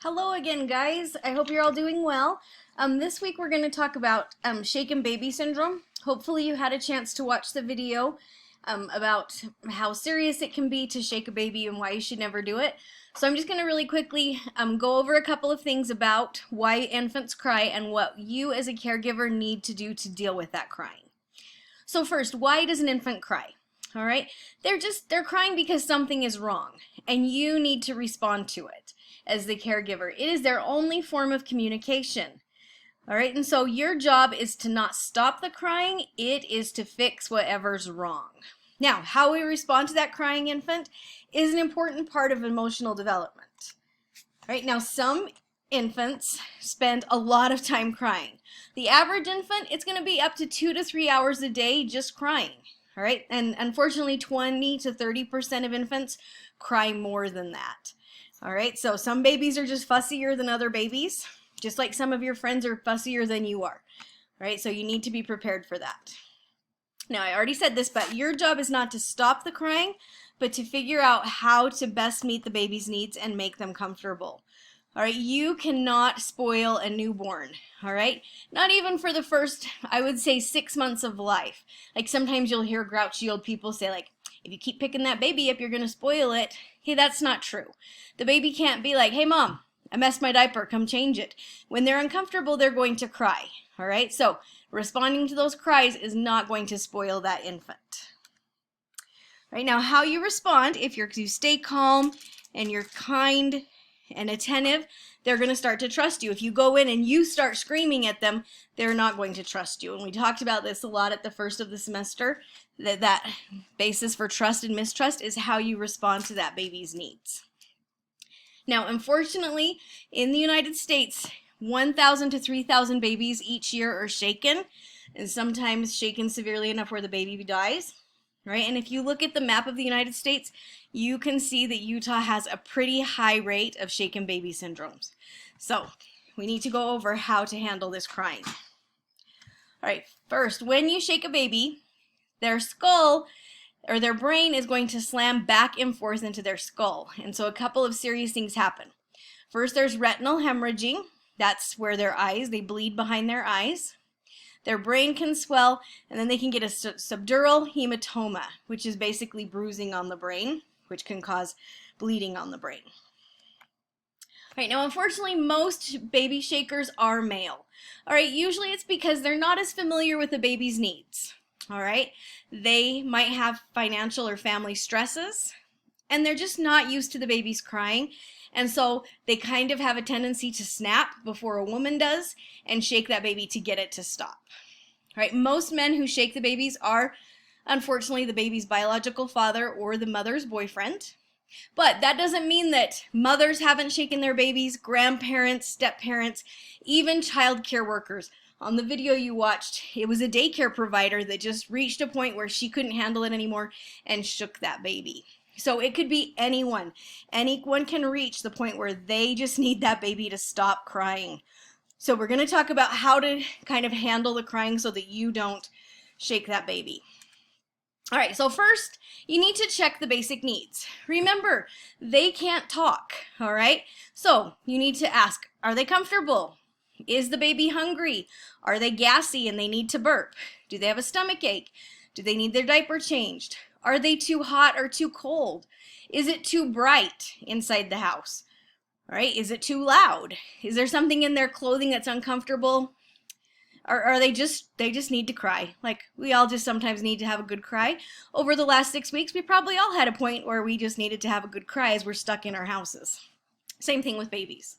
Hello again, guys. I hope you're all doing well. This week we're going to talk about shaken baby syndrome. Hopefully you had a chance to watch the video about how serious it can be to shake a baby and why you should never do it. So I'm just going to really quickly go over a couple of things about why infants cry and what you as a caregiver need to do to deal with that crying. So first, why does an infant cry? All right, they're crying because something is wrong and you need to respond to it as the caregiver. It is their only form of communication. All right, and so your job is to not stop the crying, it is to fix whatever's wrong. Now, how we respond to that crying infant is an important part of emotional development. All right, now some infants spend a lot of time crying. The average infant, it's going to be up to 2 to 3 hours a day just crying. All right, and unfortunately 20 to 30% of infants cry more than that. All right, so some babies are just fussier than other babies, just like some of your friends are fussier than you are. All right, so you need to be prepared for that. Now, I already said this, but your job is not to stop the crying, but to figure out how to best meet the baby's needs and make them comfortable. All right, you cannot spoil a newborn, all right? Not even for the first, I would say, 6 months of life. Like sometimes you'll hear grouchy old people say like, if you keep picking that baby up, you're gonna spoil it. Hey, that's not true. The baby can't be like, hey mom, I messed my diaper, come change it. When they're uncomfortable, they're going to cry, all right? So responding to those cries is not going to spoil that infant. Right now, how you respond, if you stay calm and you're kind and attentive, they're going to start to trust you. If you go in and you start screaming at them, they're not going to trust you. And we talked about this a lot at the first of the semester, that basis for trust and mistrust is how you respond to that baby's needs. Now, unfortunately, in the United States, 1,000 to 3,000 babies each year are shaken, and sometimes shaken severely enough where the baby dies. Right? And if you look at the map of the United States, you can see that Utah has a pretty high rate of shaken baby syndromes. So we need to go over how to handle this crying. All right, first, when you shake a baby, their skull or their brain is going to slam back and forth into their skull. And so a couple of serious things happen. First, there's retinal hemorrhaging. That's where they bleed behind their eyes. Their brain can swell, and then they can get a subdural hematoma, which is basically bruising on the brain, which can cause bleeding on the brain. All right, now unfortunately, most baby shakers are male. All right, usually it's because they're not as familiar with the baby's needs. All right, they might have financial or family stresses, and they're just not used to the baby's crying. And so they kind of have a tendency to snap before a woman does and shake that baby to get it to stop. All right, most men who shake the babies are, unfortunately, the baby's biological father or the mother's boyfriend. But that doesn't mean that mothers haven't shaken their babies, grandparents, step-parents, even child care workers. On the video you watched, it was a daycare provider that just reached a point where she couldn't handle it anymore and shook that baby. So it could be anyone. Anyone can reach the point where they just need that baby to stop crying. So we're going to talk about how to kind of handle the crying so that you don't shake that baby. All right, so first, you need to check the basic needs. Remember, they can't talk, all right? So you need to ask, are they comfortable? Is the baby hungry? Are they gassy and they need to burp? Do they have a stomach ache? Do they need their diaper changed? Are they too hot or too cold? Is it too bright inside the house? All right, is it too loud? Is there something in their clothing that's uncomfortable? Or are they just need to cry? Like we all just sometimes need to have a good cry. Over the last 6 weeks, we probably all had a point where we just needed to have a good cry as we're stuck in our houses. Same thing with babies.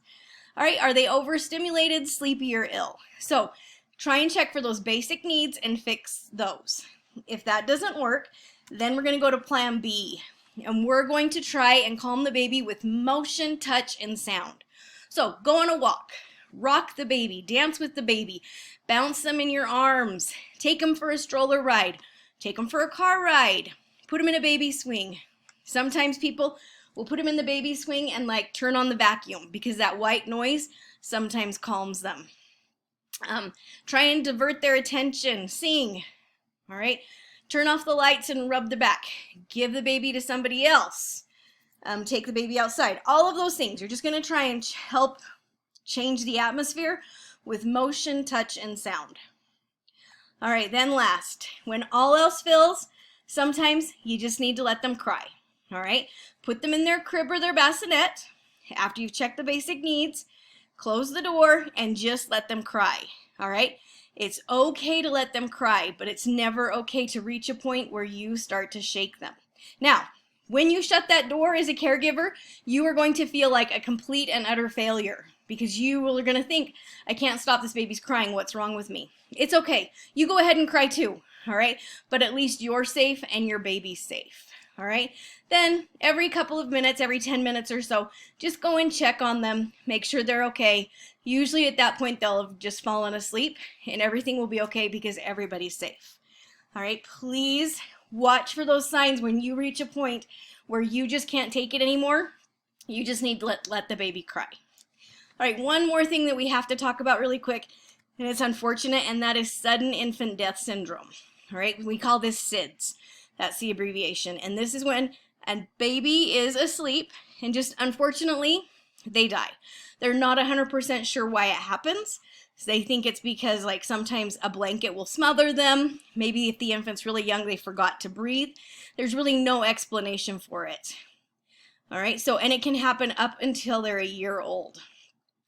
All right, are they overstimulated, sleepy, or ill? So try and check for those basic needs and fix those. If that doesn't work, then we're going to go to plan B. And we're going to try and calm the baby with motion, touch, and sound. So go on a walk, rock the baby, dance with the baby, bounce them in your arms, take them for a stroller ride, take them for a car ride, put them in a baby swing. Sometimes people will put them in the baby swing and like turn on the vacuum because that white noise sometimes calms them. Try and divert their attention, sing, all right? Turn off the lights and rub the back. Give the baby to somebody else. take the baby outside. All of those things. You're just going to try and help change the atmosphere with motion, touch, and sound. All right, then last, when all else fails, sometimes you just need to let them cry. All right, put them in their crib or their bassinet after you've checked the basic needs, close the door, and just let them cry. All right, it's okay to let them cry, but it's never okay to reach a point where you start to shake them. Now, when you shut that door as a caregiver, you are going to feel like a complete and utter failure because you are going to think, I can't stop this baby's crying, what's wrong with me? It's okay, you go ahead and cry too, all right? But at least you're safe and your baby's safe, all right? Then every couple of minutes, every 10 minutes or so, just go and check on them, make sure they're okay. Usually at that point they'll have just fallen asleep and everything will be okay because everybody's safe. All right, please watch for those signs when you reach a point where you just can't take it anymore. You just need to let the baby cry. All right, one more thing that we have to talk about really quick, and it's unfortunate, and that is sudden infant death syndrome. All right, we call this SIDS. That's the abbreviation. And this is when a baby is asleep and just unfortunately they die. They're not 100% sure why it happens. So they think it's because like sometimes a blanket will smother them. Maybe if the infant's really young, they forgot to breathe. There's really no explanation for it. All right, so and it can happen up until they're a year old.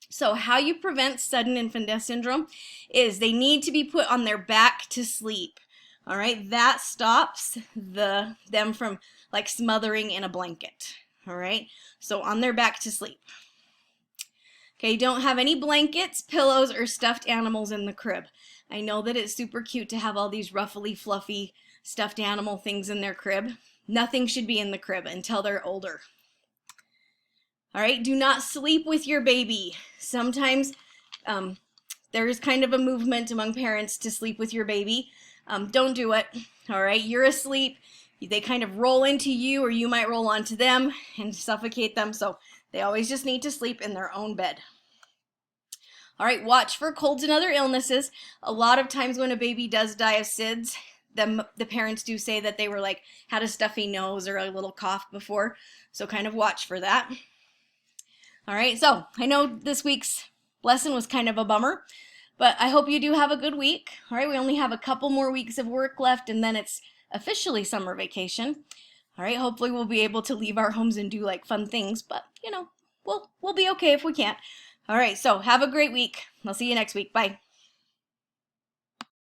So how you prevent sudden infant death syndrome is they need to be put on their back to sleep. All right, that stops them from like smothering in a blanket. All right, so on their back to sleep. Okay, don't have any blankets, pillows, or stuffed animals in the crib. I know that it's super cute to have all these ruffly, fluffy stuffed animal things in their crib. Nothing should be in the crib until they're older. All right, do not sleep with your baby. Sometimes there is kind of a movement among parents to sleep with your baby. Don't do it. All right, you're asleep. They kind of roll into you or you might roll onto them and suffocate them. So they always just need to sleep in their own bed. All right, watch for colds and other illnesses. A lot of times when a baby does die of SIDS, the parents do say that they were like had a stuffy nose or a little cough before. So kind of watch for that. All right, so I know this week's lesson was kind of a bummer, but I hope you do have a good week. All right, we only have a couple more weeks of work left and then it's officially summer vacation. All right, hopefully we'll be able to leave our homes and do like fun things, but you know, we'll be okay if we can't. All right, so have a great week. I'll see you next week. Bye.